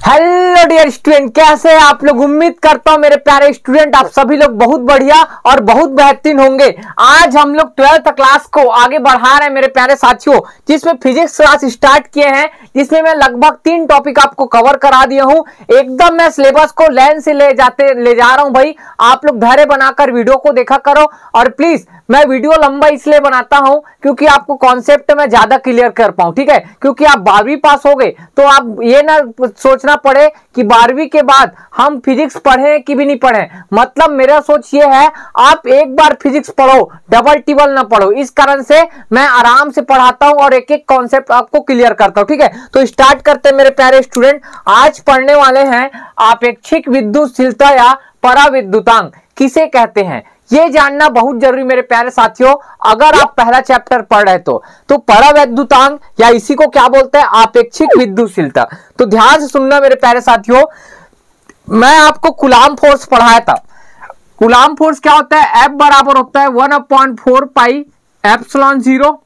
Hello dear student, कैसे हैं आप लोग। उम्मीद करता हूं मेरे प्यारे स्टूडेंट आप सभी लोग बहुत बढ़िया और बहुत बेहतरीन होंगे। आज हम लोग 12th क्लास को आगे बढ़ा रहे हैं मेरे प्यारे साथियों, जिसमें फिजिक्स क्लास स्टार्ट किए हैं, जिसमें मैं लगभग 3 टॉपिक आपको कवर करा दिया हूं। एकदम मैं सिलेबस को लाइन से ले जा रहा हूं भाई। आप लोग धैर्य बनाकर वीडियो को देखा करो और प्लीज मैं वीडियो लंबा इसलिए बनाता हूं क्योंकि आपको कॉन्सेप्ट में ज्यादा क्लियर कर पाऊं, ठीक है। क्योंकि आप 12वीं पास हो गए तो आप ये ना सोचना पड़े कि 12वीं के बाद हम फिजिक्स पढ़े कि भी नहीं पढ़े। मतलब मेरा सोच ये है आप एक बार फिजिक्स पढ़ो, डबल टिबल ना पढ़ो। इस कारण से मैं आराम से पढ़ाता हूं और एक एक कॉन्सेप्ट आपको क्लियर करता हूं, ठीक है। तो स्टार्ट करते हैं मेरे प्यारे स्टूडेंट। आज पढ़ने वाले हैं आपेक्षिक विद्युतशीलता या पराविद्युतांक किसे कहते हैं, ये जानना बहुत जरूरी मेरे प्यारे साथियों। अगर आप पहला चैप्टर पढ़ रहे तो परावैद्युतांक या इसी को क्या बोलते हैं, आपेक्षिक विद्युतशीलता। तो ध्यान से सुनना मेरे प्यारे साथियों। मैं आपको कूलाम फोर्स पढ़ाया था। कूलाम फोर्स क्या होता है, F बराबर होता है 1/4 pi epsilon 0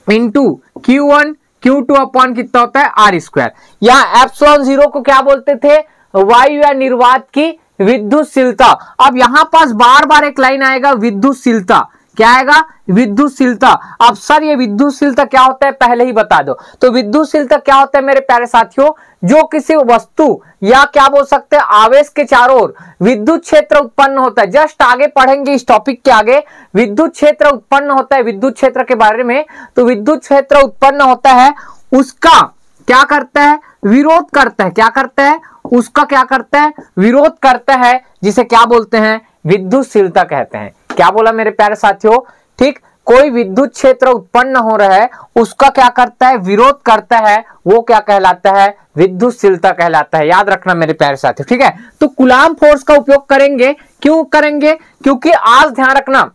into Q1 Q2 upon कितना होता है R²। या एप्सिलॉन 0 को क्या बोलते थे, वायु या निर्वात की विद्युतशीलता। अब यहां पास बार बार एक लाइन आएगा विद्युतशीलता, क्या आएगा, विद्युतशीलता। अब सर ये विद्युतशीलता क्या होता है पहले ही बता दो। तो विद्युतशीलता क्या होता है मेरे प्यारे साथियों, जो किसी वस्तु या क्या बोल सकते हैं आवेश के चारों ओर विद्युत क्षेत्र उत्पन्न होता है। जस्ट आगे पढ़ेंगे इस टॉपिक के आगे, विद्युत क्षेत्र उत्पन्न होता है। विद्युत क्षेत्र के बारे में, तो विद्युत क्षेत्र उत्पन्न होता है, उसका क्या करता है, विरोध करता है। क्या करता है, उसका क्या करता है, विरोध करता है, जिसे क्या बोलते हैं, विद्युतशीलता कहते हैं। क्या बोला मेरे प्यारे साथियों, ठीक। कोई विद्युत क्षेत्र उत्पन्न हो रहा है, उसका क्या करता है, विरोध करता है, वो क्या कहलाता है, विद्युतशीलता कहलाता है। याद रखना मेरे प्यारे साथियों, ठीक है। तो कूलाम फोर्स का उपयोग करेंगे, क्यों करेंगे, क्योंकि आज ध्यान रखना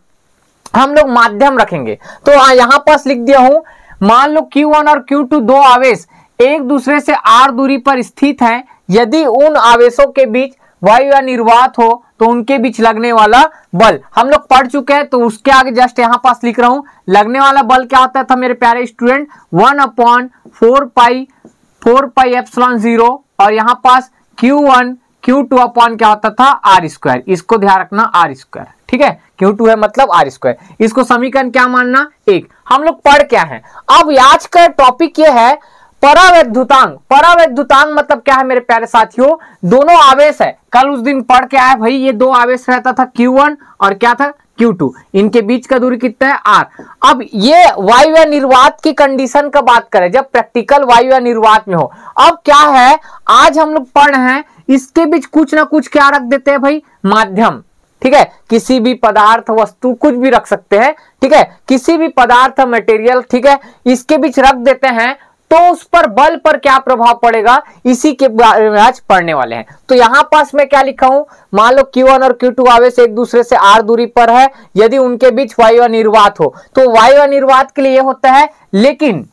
हम लोग माध्यम रखेंगे। तो यहां पास लिख दिया हूं, मान लो Q1 और Q2 दो आवेश एक दूसरे से r दूरी पर स्थित हैं। यदि उन आवेशों के बीच वायु या निर्वात हो तो उनके बीच लगने वाला बल हम लोग पढ़ चुके हैं। तो उसके आगे जस्ट यहां पास लिख रहा हूं, लगने वाला बल क्या होता था मेरे प्यारे स्टूडेंट, 1/4 पाई एप्सिलॉन 0 और यहां पास Q1 Q2 अपॉन क्या होता था, R²। इसको ध्यान रखना, R², ठीक है। Q2 है मतलब R²। इसको समीकरण क्या मानना, 1। हम लोग पढ़ क्या है, अब आज का टॉपिक ये है परावैद्युतांक। परावैद्युतांक मतलब क्या है मेरे प्यारे साथियों, दोनों आवेश है। कल उस दिन पढ़ के आया भाई, ये दो आवेश रहता था Q1 और क्या था Q2, इनके बीच का दूरी कितना है R। अब ये वायु या निर्वात की कंडीशन का बात करें, जब प्रैक्टिकल वायु या निर्वात में हो। अब क्या है, आज हम लोग पढ़ रहे हैं, इसके बीच कुछ ना कुछ क्या रख देते हैं भाई, माध्यम, ठीक है। किसी भी पदार्थ वस्तु कुछ भी रख सकते हैं, ठीक है। किसी भी पदार्थ मटेरियल, ठीक है, इसके बीच रख देते हैं तो उस पर बल पर क्या प्रभाव पड़ेगा, इसी के बारे में आज पढ़ने वाले हैं। तो यहां पास मैं क्या लिखा हूं, मान लो Q1 और Q2 आवेश एक दूसरे से r दूरी पर है, यदि उनके बीच वायु या निर्वात हो। तो वायु या निर्वात के लिए होता है, लेकिन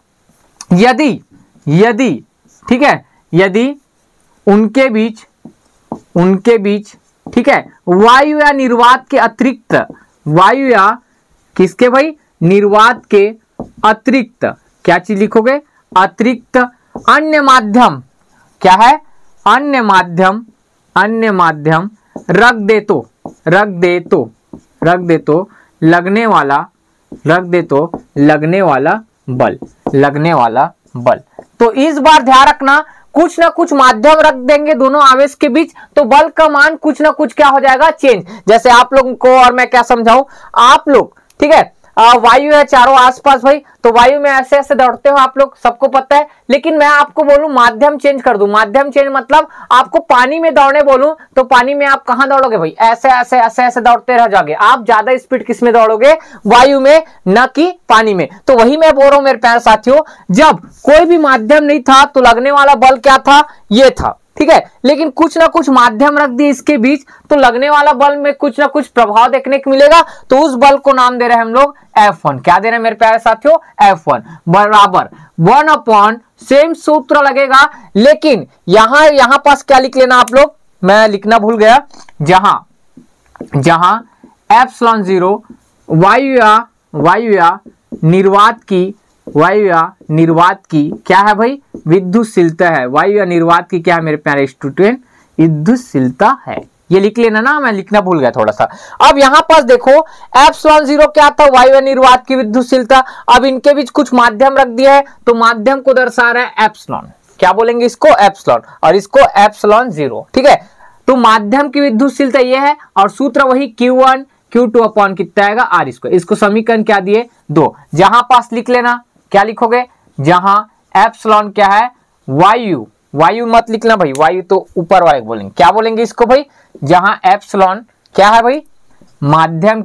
यदि ठीक है, यदि उनके बीच ठीक है वायु या निर्वात के अतिरिक्त, वायु या किसके भाई, निर्वात के अतिरिक्त क्या चीज लिखोगे, अतिरिक्त अन्य माध्यम, क्या है, अन्य माध्यम रख दे तो लगने वाला बल। तो इस बार ध्यान रखना, कुछ ना कुछ माध्यम रख देंगे दोनों आवेश के बीच, तो बल का मान कुछ ना कुछ क्या हो जाएगा, चेंज। जैसे आप लोगों को और मैं क्या समझाऊं, आप लोग, ठीक है, वायु है चारों आसपास भाई, तो वायु में ऐसे ऐसे दौड़ते हो आप लोग, सबको पता है। लेकिन मैं आपको बोलूं माध्यम चेंज कर दूं, माध्यम चेंज मतलब आपको पानी में दौड़ने बोलूं, तो पानी में आप कहां दौड़ोगे भाई, ऐसे ऐसे ऐसे ऐसे दौड़ते रह जाओगे। आप ज्यादा स्पीड किस में दौड़ोगे, वायु में, न कि पानी में। तो वही मैं बोल रहा हूं मेरे प्यारे साथियों, जब कोई भी माध्यम नहीं था तो लगने वाला बल क्या था, ये था, ठीक है। लेकिन कुछ ना कुछ माध्यम रख दिए इसके बीच, तो लगने वाला बल में कुछ ना कुछ प्रभाव देखने को मिलेगा। तो उस बल को नाम दे रहे हैं हम लोग F1। क्या दे रहे हैं मेरे प्यारे साथियों, F1 बराबर 1/, सेम सूत्र लगेगा। लेकिन यहां पास क्या लिख लेना आप लोग, मैं लिखना भूल गया, जहां एप्सिलॉन 0 वायु या निर्वात की वायु या निर्वात की क्या है भाई, विद्युतशीलता है। वायु या निर्वात की क्या है मेरे प्यारे स्टूडेंट, विद्युतशीलता है। ये लिख लेना ना, मैं लिखना भूल गया थोड़ा सा। अब यहाँ पास देखो एप्सिलॉन 0 क्या था, वायु या निर्वात की विद्युतशीलता। अब इनके बीच कुछ माध्यम रख दिया है तो माध्यम को दर्शा रहा है एप्सिलॉन, क्या बोलेंगे इसको, एप्सिलॉन, और इसको एप्सिलॉन 0, ठीक है। तो माध्यम की विद्युतशीलता ये है और सूत्र वही Q1 Q2 अपॉन कितना आएगा R स्क्वायर। इसको समीकरण क्या दिए 2, जहां पास लिख लेना, क्या लिखोगे, जहां एप्सिलॉन क्या है, वायु, वायु मत लिखना भाई, वायु तो ऊपर वाले बोलेंगे, क्या बोलेंगे इसको भाई, जहां एप्सिलॉन क्या है भाई, माध्यम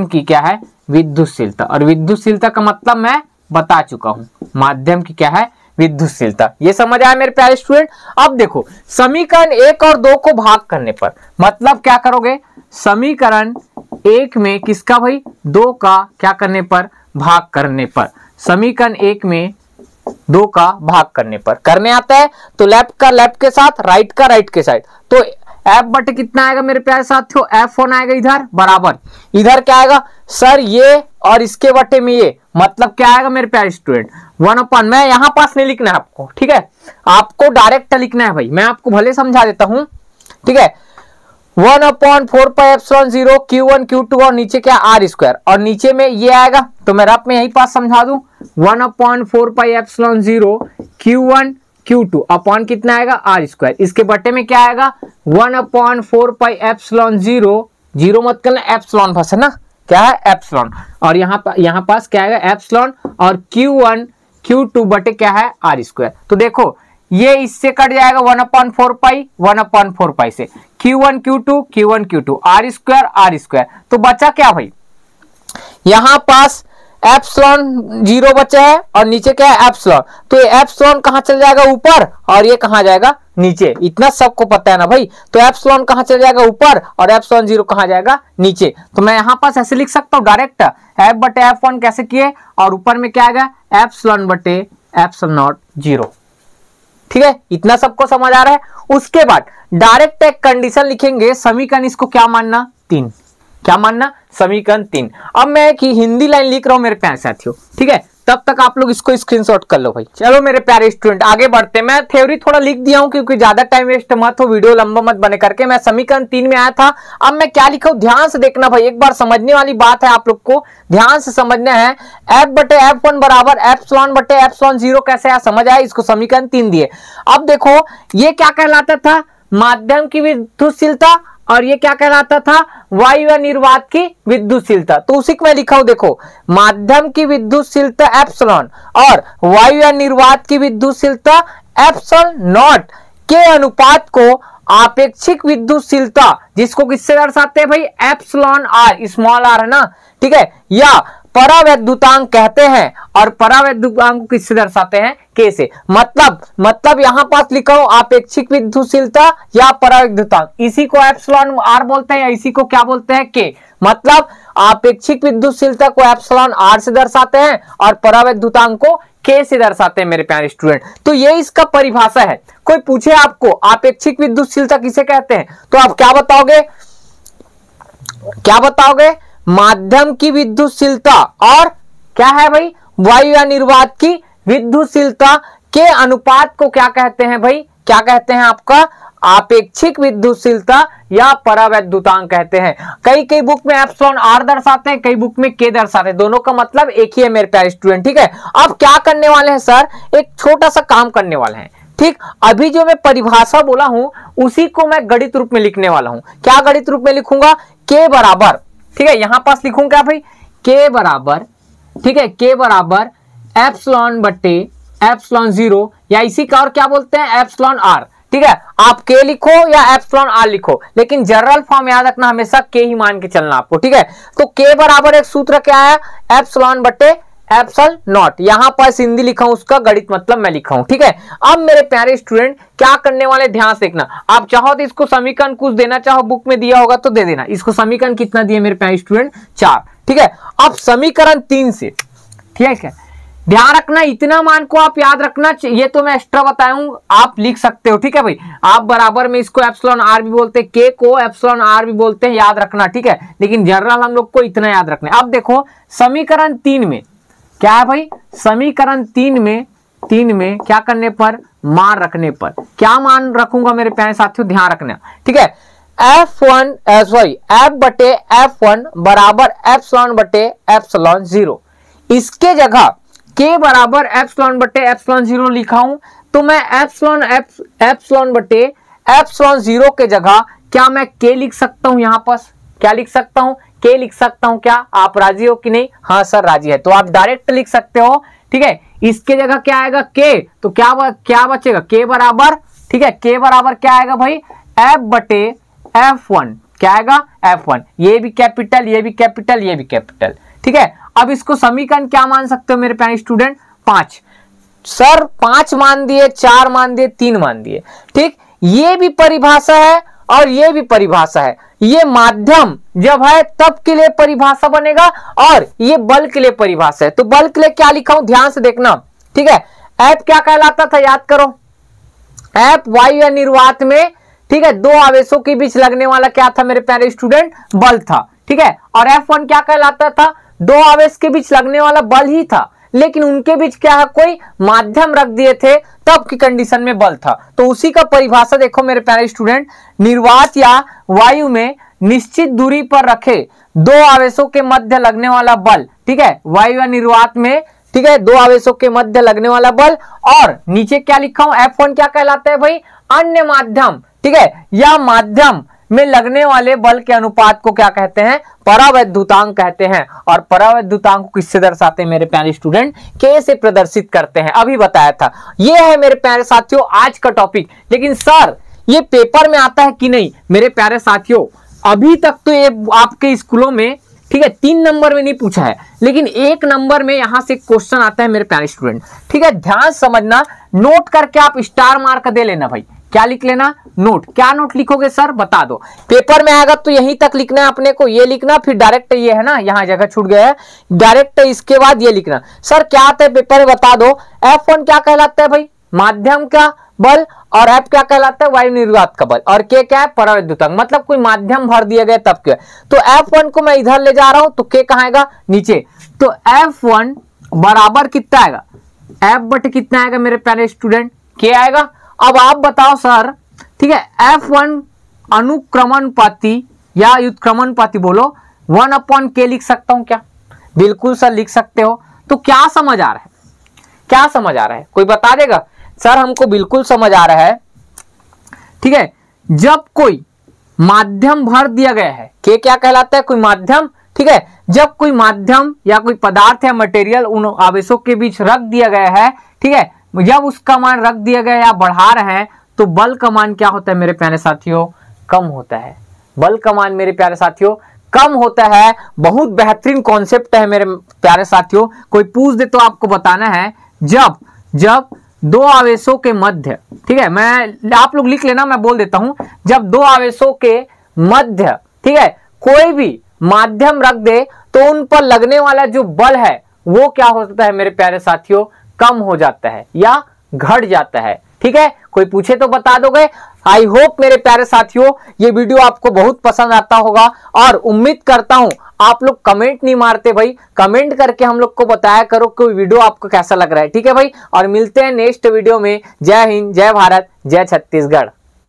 की क्या है, विद्युतशीलता। और विद्युतशीलता का मतलब मैं बता चुका हूं, माध्यम की क्या है, विद्युतशीलता। ये समझ आया मेरे प्यारे स्टूडेंट। अब देखो समीकरण 1 और 2 को भाग करने पर मतलब क्या करोगे, समीकरण 1 में किसका भाई, 2 का क्या करने पर, भाग करने पर। समीकरण 1 में 2 का भाग करने पर करने आता है तो लेफ्ट का लेफ्ट के साथ, राइट का राइट के साइड, तो एफ बटे कितना आएगा मेरे प्यारे साथियों, एफ होना आएगा इधर बराबर, इधर क्या आएगा सर ये और इसके बटे में ये, मतलब क्या आएगा मेरे प्यारे स्टूडेंट 1/, मैं यहां पास नहीं लिखना है आपको, ठीक है, आपको डायरेक्ट लिखना है भाई, मैं आपको भले समझा देता हूं, ठीक है। 1/4πε0 Q1 Q2 और नीचे क्या R स्क्वायर, और नीचे में ये आएगा तो मैं रफ में यही पास समझा दूं, 1/4πε0 Q1 Q2 अपॉन कितना आएगा R स्क्वायर, इसके बटे में क्या आएगा 1/4πε0, जीरो मत करना, एप्सिलॉन फंसे ना, क्या है एप्सिलॉन, और यहाँ पास क्या आएगा एप्सिलॉन, और Q1 Q2 बटे क्या है R स्क्वायर। तो देखो ये इससे कट जाएगा 1/4π से, Q1 Q2 R स्क्वायर, तो बचा क्या भाई, यहां पास एप्सिलॉन 0 बचा है और नीचे क्या है एप्सिलॉन, तो ये एप्सिलॉन कहां चल जाएगा ऊपर और ये कहां जाएगा नीचे, इतना सबको पता है ना भाई। तो एप्सिलॉन कहां चल जाएगा ऊपर और एप्सिलॉन 0 कहां जाएगा नीचे, तो मैं यहां पास ऐसे लिख सकता हूं डायरेक्ट, एफ बटे F1 कैसे किए, और ऊपर में क्या आएगा एप्सिलॉन बटे एप्सिलॉन नॉट 0, ठीक है, इतना सबको समझ आ रहा है। उसके बाद डायरेक्ट एक कंडीशन लिखेंगे, समीकरण इसको क्या मानना 3, क्या मानना समीकरण 3। अब मैं एक हिंदी लाइन लिख रहा हूं मेरे प्यारे साथियों, ठीक है, तब तक आप लोग इसको स्क्रीनशॉट कर लो भाई। चलो मेरे प्यारे स्टूडेंट आगे बढ़ते, मैं थ्योरी थोड़ा लिख दिया हूं क्योंकि ज्यादा टाइम वेस्ट मत हो, वीडियो लंबा मत बने करके। मैं समीकरण 3 में आया था, अब मैं क्या लिखा हूं ध्यान से देखना भाई, एक बार समझने वाली बात है, आप लोग को ध्यान से समझना है। एफ बटे F1 बराबर एप्सिलॉन बटे एप्सिलॉन 0 कैसे आया समझ आया, इसको समीकरण 3 दिए। अब देखो ये क्या कहलाता था, माध्यम की विद्युतशीलता, और ये क्या कहलाता था, वायु या निर्वात की विद्युतशीलता। तो उसी को मैं लिखा हूं, देखो माध्यम की विद्युतशीलता एप्सिलॉन और वायु या निर्वात की विद्युतशीलता एप्सिलॉन नॉट के अनुपात को आपेक्षिक विद्युतशीलता, जिसको किससे दर्शाते हैं भाई, एप्सिलॉन आर, स्मॉल आर है ना, ठीक है, या परावैद्युतांक कहते हैं। और परावैद्युतांक को किससे दर्शाते हैं, के से, मतलब यहां पास लिखा हो आपेक्षिक विद्युतशीलता या परावैद्युतांक, इसी को एप्सिलॉन आर बोलते हैं या इसी को क्या बोलते हैं के, मतलब आपेक्षिक विद्युतशीलता को एप्सिलॉन आर से दर्शाते हैं और परावैद्युतांक को के से दर्शाते हैं मेरे प्यारे स्टूडेंट। तो ये इसका परिभाषा है। कोई पूछे आपको आपेक्षिक विद्युतशीलता किसे कहते हैं, तो आप क्या बताओगे, माध्यम की विद्युतशीलता और क्या है भाई, वायु या निर्वात की विद्युतशीलता के अनुपात को क्या कहते हैं भाई, क्या कहते हैं आपका आपेक्षिक विद्युतशीलता या परावैद्युतांक कहते हैं। कई बुक में एप्सिलॉन आर दर्शाते हैं, कई बुक में के दर्शाते हैं, दोनों का मतलब एक ही है मेरे प्यारे स्टूडेंट, ठीक है। अब क्या करने वाले हैं सर, एक छोटा सा काम करने वाले हैं, ठीक, अभी जो मैं परिभाषा बोला हूं उसी को मैं गणित रूप में लिखने वाला हूं। क्या गणित रूप में लिखूंगा, के बराबर, ठीक है, यहां पास लिखूंगा भाई के बराबर, ठीक है, के बराबर एप्सिलॉन बटे एप्सिलॉन 0 या इसी का और क्या बोलते हैं एप्सिलॉन आर, ठीक है। आप के लिखो या एप्सिलॉन आर लिखो, लेकिन जनरल फॉर्म याद रखना, हमेशा के ही मान के चलना आपको, ठीक है। तो के बराबर एक सूत्र क्या है, एप्सिलॉन बटे एप्सिलॉन नॉट, यहां पर हिंदी लिखा हूं, उसका गणित मतलब मैं लिखा हूं, ठीक है। अब मेरे प्यारे स्टूडेंट क्या करने वाले ध्यान से देखना, आप चाहो तो इसको समीकरण कुछ देना चाहो, बुक में दिया होगा तो दे देना। इसको समीकरण कितना दिया मेरे प्यारे स्टूडेंट 4, ठीक है। अब समीकरण 3 से, ठीक है, ध्यान रखना इतना मान को आप याद रखना, ये तो मैं एक्स्ट्रा बताया हूं, आप लिख सकते हो, ठीक है भाई। आप बराबर में इसको एप्सिलॉन आर भी बोलते हैं, के को एप्सिलॉन आर भी बोलते हैं, याद रखना, ठीक है, लेकिन जनरल हम लोग को इतना याद रखना है। अब देखो समीकरण 3 में क्या है भाई, समीकरण 3 में क्या करने पर, मान रखने पर। क्या मान रखूंगा मेरे प्यारे साथियों, ध्यान रखना, ठीक है। F बटे F1 बराबर एप्सिलॉन बटे एप्सिलॉन 0। इसके जगह K बराबर एप्सिलॉन बटे एप्सिलॉन 0 लिखा हूं, तो मैं एप्सिलॉन बटे एप्सिलॉन 0 के जगह क्या मैं K लिख सकता हूं, यहां पर क्या लिख सकता हूं, K लिख सकता हूं। क्या आप राजी हो कि नहीं? हाँ सर राजी है, तो आप डायरेक्ट लिख सकते हो, ठीक है। इसके जगह क्या आएगा K, तो क्या बचेगा K बराबर, ठीक है, K बराबर क्या आएगा भाई, F बटे F1, क्या आएगा F1। ये भी कैपिटल, ये भी कैपिटल, ये भी कैपिटल, ठीक है। अब इसको समीकरण क्या मान सकते हो मेरे प्यारे स्टूडेंट, 5। सर 5 मान दिए, 4 मान दिए, 3 मान दिए, ठीक। ये भी परिभाषा है और ये भी परिभाषा है। ये माध्यम जब है तब के लिए परिभाषा बनेगा और ये बल के लिए परिभाषा है। तो बल के लिए क्या लिखा हूं, ध्यान से देखना, ठीक है। F क्या कहलाता था, याद करो, F वायु या निर्वात में, ठीक है, दो आवेशों के बीच लगने वाला क्या था मेरे प्यारे स्टूडेंट, बल था, ठीक है। और F1 क्या कहलाता था, दो आवेश के बीच लगने वाला बल ही था, लेकिन उनके बीच क्या है, कोई माध्यम रख दिए थे, तब की कंडीशन में बल था। तो उसी का परिभाषा देखो मेरे प्यारे स्टूडेंट, निर्वात या वायु में निश्चित दूरी पर रखे दो आवेशों के मध्य लगने वाला बल, ठीक है, वायु या निर्वात में, ठीक है, दो आवेशों के मध्य लगने वाला बल। और नीचे क्या लिखा हूं, F1 क्या कहलाता है भाई, अन्य माध्यम, ठीक है, या माध्यम में लगने वाले बल के अनुपात को क्या कहते हैं, परावैद्युतांक कहते हैं। और परावैद्युतांक को किससे दर्शाते हैं मेरे प्यारे स्टूडेंट, K से प्रदर्शित करते हैं, अभी बताया था। ये है मेरे प्यारे साथियों आज का टॉपिक। लेकिन सर ये पेपर में आता है कि नहीं मेरे प्यारे साथियों, अभी तक तो ये आपके स्कूलों में, ठीक है, 3 नंबर में नहीं पूछा है, लेकिन 1 नंबर में यहां से क्वेश्चन आता है मेरे प्यारे स्टूडेंट, ठीक है। ध्यान समझना, नोट करके आप स्टार मार्क दे लेना भाई। क्या लिख लेना, नोट। क्या नोट लिखोगे सर, बता दो। पेपर में आएगा तो यहीं तक लिखना है अपने को, ये लिखना, फिर डायरेक्ट ये है ना, यहाँ जगह छूट गया है, डायरेक्ट इसके बाद ये लिखना। सर क्या आता है पेपर में, बता दो। F1 क्या कहलाता है भाई, माध्यम का बल, और F क्या कहलाता है, वायु निर्वात का बल, और K क्या है, परावैद्युतांक, मतलब कोई माध्यम भर दिया गया तब के। तो F1 को मैं इधर ले जा रहा हूं, तो K कहां आएगा, नीचे। तो F1 बराबर कितना आएगा, F बटे कितना आएगा मेरे प्यारे स्टूडेंट, K आएगा। अब आप बताओ सर, ठीक है, F1 अनुक्रमणपाती या व्युत्क्रमणपाती बोलो, 1/K लिख सकता हूं क्या, बिल्कुल सर लिख सकते हो। तो क्या समझ आ रहा है, क्या समझ आ रहा है, कोई बता देगा। सर हमको बिल्कुल समझ आ रहा है, ठीक है। जब कोई माध्यम भर दिया गया है, K क्या कहलाता है, कोई माध्यम, ठीक है। जब कोई माध्यम या कोई पदार्थ या मटेरियल उन आवेशों के बीच रख दिया गया है, ठीक है, जब उसका मान रख दिया गया या बढ़ा रहे हैं, तो बल का मान क्या होता है मेरे प्यारे साथियों, कम होता है। बल का मान मेरे प्यारे साथियों कम होता है। बहुत बेहतरीन कॉन्सेप्ट है मेरे प्यारे साथियों। कोई पूछ दे तो आपको बताना है, जब दो आवेशों के मध्य, ठीक है, मैं आप लोग लिख लेना, मैं बोल देता हूं, जब दो आवेशों के मध्य, ठीक है, कोई भी माध्यम रख दे, तो उन पर लगने वाला जो बल है वो क्या होता है मेरे प्यारे साथियों, कम हो जाता है या घट जाता है, ठीक है। कोई पूछे तो बता दोगे। आई होप मेरे प्यारे साथियों ये वीडियो आपको बहुत पसंद आता होगा, और उम्मीद करता हूं आप लोग कमेंट नहीं मारते भाई, कमेंट करके हम लोग को बताया करो कि वीडियो आपको कैसा लग रहा है, ठीक है भाई। और मिलते हैं नेक्स्ट वीडियो में। जय हिंद, जय भारत, जय छत्तीसगढ़।